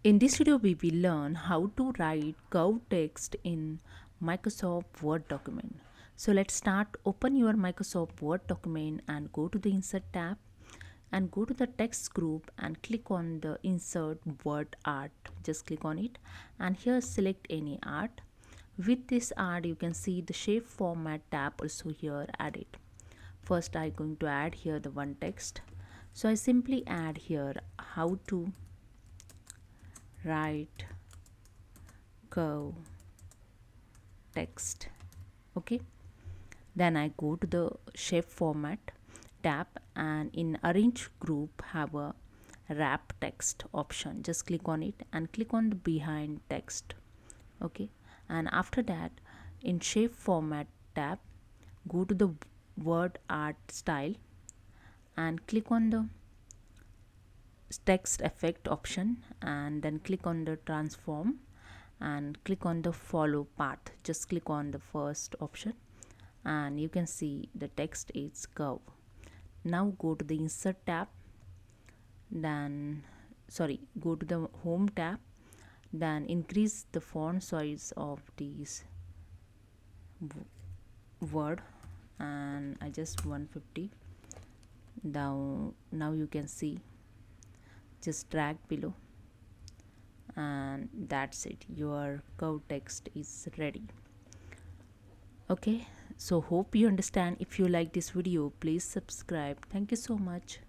In this video, we will learn how to write curved text in Microsoft Word document. So let's start. Open your Microsoft Word document and go to the Insert tab and go to the text group and click on the Insert Word Art. Just click on it and here select any art. With this art, you can see the shape format tab also here added. First, I'm going to add here the one text. So I simply add here how to write curve text. Okay, then I go to the shape format tab and in arrange group have a wrap text option. Just click on it and click on the behind text. Okay, and after that in shape format tab go to the word art style and click on the text effect option and then click on the transform and click on the follow path. Just click on the first option and you can see the text is curve. Now go to the insert tab, then go to the home tab, then increase the font size of these word and I just 150. Now you can see, just drag below and that's it, your curve text is ready. Okay, so hope you understand. If you like this video, please subscribe. Thank you so much.